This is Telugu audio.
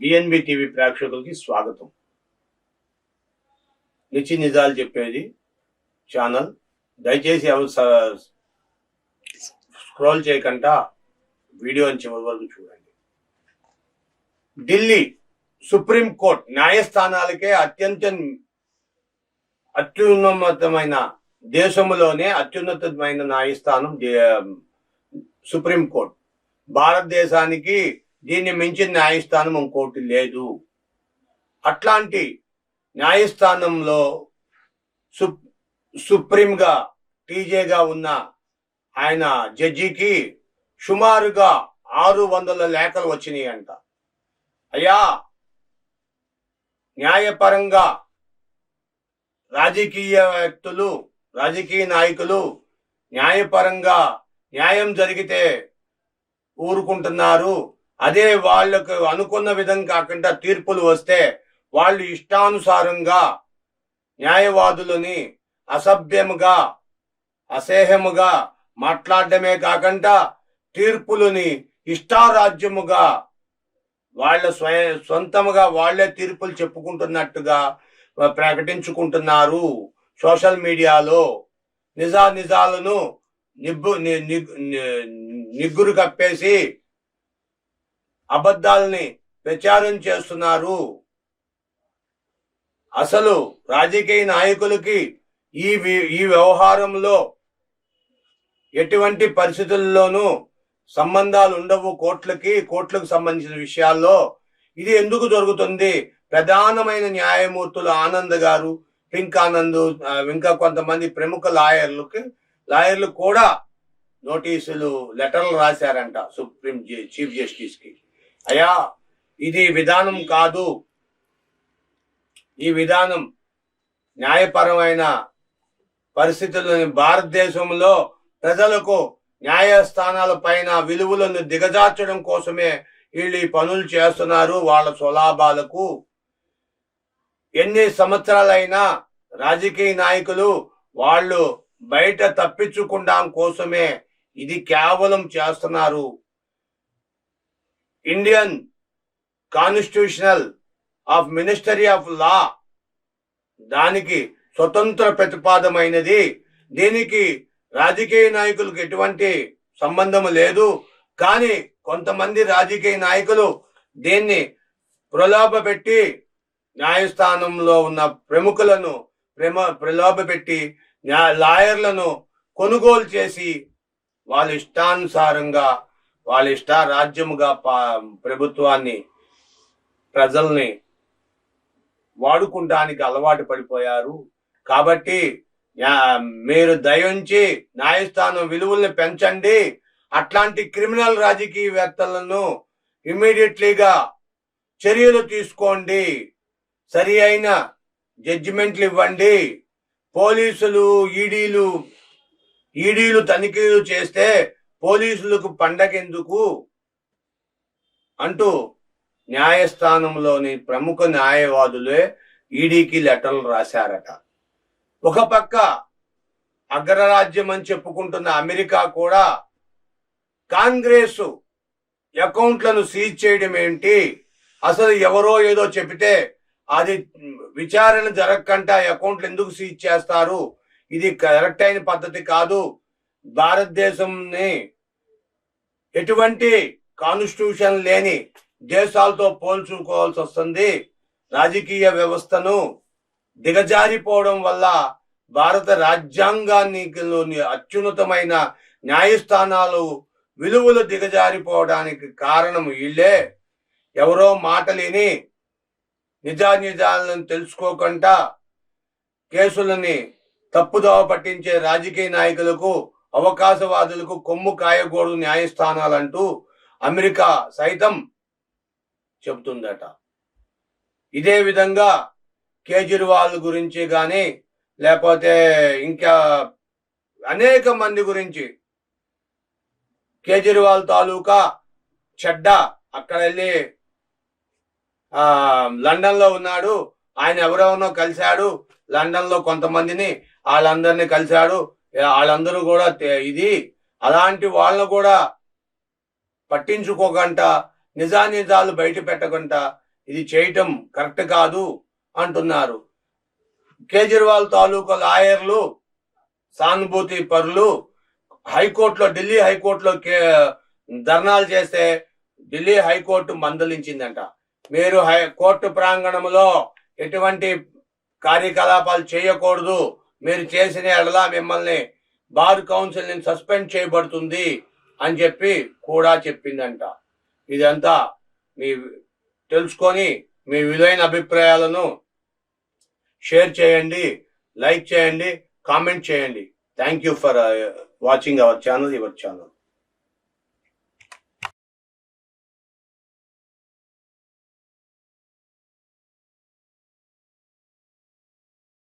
బిఎన్బి టీవీ ప్రేక్షకులకి స్వాగతం. నిత్య నిజాలు చెప్పేది ఛానల్. దయచేసి స్క్రోల్ చేయకుండా వీడియోని చివరి వరకు చూడండి. ఢిల్లీ సుప్రీంకోర్టు న్యాయస్థానాలకే అత్యున్నతమైన దేశంలోనే అత్యున్నతమైన న్యాయస్థానం సుప్రీంకోర్టు. భారతదేశానికి దీన్ని మించిన న్యాయస్థానం ఇంకోటి లేదు. అట్లాంటి న్యాయస్థానంలో సుప్రీంగా టీజేగా ఉన్న ఆయన జడ్జికి సుమారుగా 600 లేఖలు వచ్చినాయి అంట. అయ్యా, న్యాయపరంగా రాజకీయ వ్యక్తులు, రాజకీయ నాయకులు న్యాయపరంగా న్యాయం జరిగితే ఊరుకుంటున్నారు. అదే వాళ్ళకు అనుకున్న విధంగా కాకుండా తీర్పులు వస్తే వాళ్ళు ఇష్టానుసారంగా న్యాయవాదులని అసభ్యముగా అసహ్యముగా మాట్లాడడమే కాకుండా తీర్పులని ఇష్టారాజ్యముగా వాళ్ళ సొంతముగా వాళ్లే తీర్పులు చెప్పుకుంటున్నట్టుగా ప్రకటించుకుంటున్నారు. సోషల్ మీడియాలో నిజాలను నిగ్గురు కప్పేసి అబద్ధాలని ప్రచారం చేస్తున్నారు. అసలు రాజకీయ నాయకులకి ఈ వ్యవహారంలో ఎటువంటి పరిస్థితుల్లోనూ సంబంధాలు ఉండవు. కోర్టులకు సంబంధించిన విషయాల్లో ఇది ఎందుకు జరుగుతుంది? ప్రధానమైన న్యాయమూర్తులు ఆనంద్ గారు, పింక్ ఆనంద్, ఇంకా కొంతమంది ప్రముఖ లాయర్లు కూడా నోటీసులు, లెటర్లు రాశారంట సుప్రీం చీఫ్ జస్టిస్ కి. అయ్యా, ఇది విధానం కాదు. ఈ విధానం న్యాయపరమైన పరిస్థితులను, భారతదేశంలో ప్రజలకు న్యాయస్థానాల పైన విలువలను దిగజార్చడం కోసమే వీళ్ళు ఈ పనులు చేస్తున్నారు. వాళ్ళ స్వలాభాలకు ఎన్ని సంవత్సరాలైనా రాజకీయ నాయకులు వాళ్ళు బయట తప్పించుకుందాం కోసమే ఇది కేవలం చేస్తున్నారు. Indian constitutional of ministry of law దానికి స్వతంత్ర ప్రతిపాదమైనది. దీనికి రాజకీయ నాయకులకు ఎటువంటి సంబంధం లేదు. కానీ కొంతమంది రాజకీయ నాయకులు దీన్ని ప్రలోభపెట్టి న్యాయస్థానంలో ఉన్న ప్రముఖులను ప్రలోభపెట్టి లాయర్లను కొనుగోలు చేసి వాళ్ళ ఇష్టానుసారంగా వాళ్ళ ఇష్టారాజ్యముగా ప్రభుత్వాన్ని, ప్రజల్ని వాడుకుంటానికి అలవాటు పడిపోయారు. కాబట్టి మీరు దయించి న్యాయస్థానం విలువల్ని పెంచండి. అట్లాంటి క్రిమినల్ రాజకీయవేత్తలను ఇమ్మీడియట్లీగా చర్యలు తీసుకోండి. సరి అయిన జడ్జిమెంట్లు ఇవ్వండి. పోలీసులు, ఈడీలు తనిఖీలు చేస్తే పోలీసులకు పండగెందుకు అంటూ న్యాయస్థానంలోని ప్రముఖ న్యాయవాదులే ఈడీకి లెటర్లు రాశారట. ఒక పక్క అగ్రరాజ్యం అని చెప్పుకుంటున్న అమెరికా కూడా కాంగ్రెస్ అకౌంట్లను సీజ్ చేయడం ఏంటి? అసలు ఎవరో ఏదో చెబితే అది విచారణ జరగకుండా అకౌంట్లు ఎందుకు సీజ్ చేస్తారు? ఇది కరెక్ట్ అయిన పద్ధతి కాదు. భారతదేశంని ఎటువంటి కాన్స్టిట్యూషన్ లేని దేశాలతో పోల్చుకోవాల్సి వస్తుంది. రాజకీయ వ్యవస్థను దిగజారిపోవడం వల్ల భారత రాజ్యాంగాన్ని అత్యున్నతమైన న్యాయస్థానాలు విలువలు దిగజారిపోవడానికి కారణం వీళ్ళే. ఎవరో మాటలేని నిజాలను తెలుసుకోకుండా కేసులని తప్పుదోవ పట్టించే రాజకీయ నాయకులకు, అవకాశవాదులకు కొమ్ము కాయకూడదు న్యాయస్థానాలంటూ అమెరికా సైతం చెబుతుందట. ఇదే విధంగా కేజ్రీవాల్ గురించి కానీ లేకపోతే ఇంకా అనేక మంది గురించి, కేజ్రీవాల్ తాలూకా చెడ్డ అక్కడ వెళ్ళి లండన్ లో ఉన్నాడు, ఆయన ఎవరెవరినో కలిశాడు, లండన్ లో కొంతమందిని వాళ్ళందరినీ కలిశాడు, వాళ్ళందరూ కూడా ఇది అలాంటి వాళ్ళను కూడా పట్టించుకోకుండా నిజాలు బయట పెట్టకుండా ఇది చేయటం కరెక్ట్ కాదు అంటున్నారు. కేజ్రీవాల్ తాలూకా లాయర్లు, సానుభూతి పరులు హైకోర్టులో, ఢిల్లీ హైకోర్టులో ధర్నాలు చేస్తే ఢిల్లీ హైకోర్టు మందలించిందంట. మీరు కోర్టు ప్రాంగణంలో ఎటువంటి కార్యకలాపాలు చేయకూడదు, మీరు చేసిన ఎడలా మిమ్మల్ని బార్ కౌన్సిల్ నుంచి సస్పెండ్ చేయబడుతుంది అని చెప్పి కూడా చెప్పిందంట. ఇదంతా మీ తెలుసుకొని మీ విలువైన అభిప్రాయాలను షేర్ చేయండి, లైక్ చేయండి, కామెంట్ చేయండి. Thank you for watching our channel, your channel.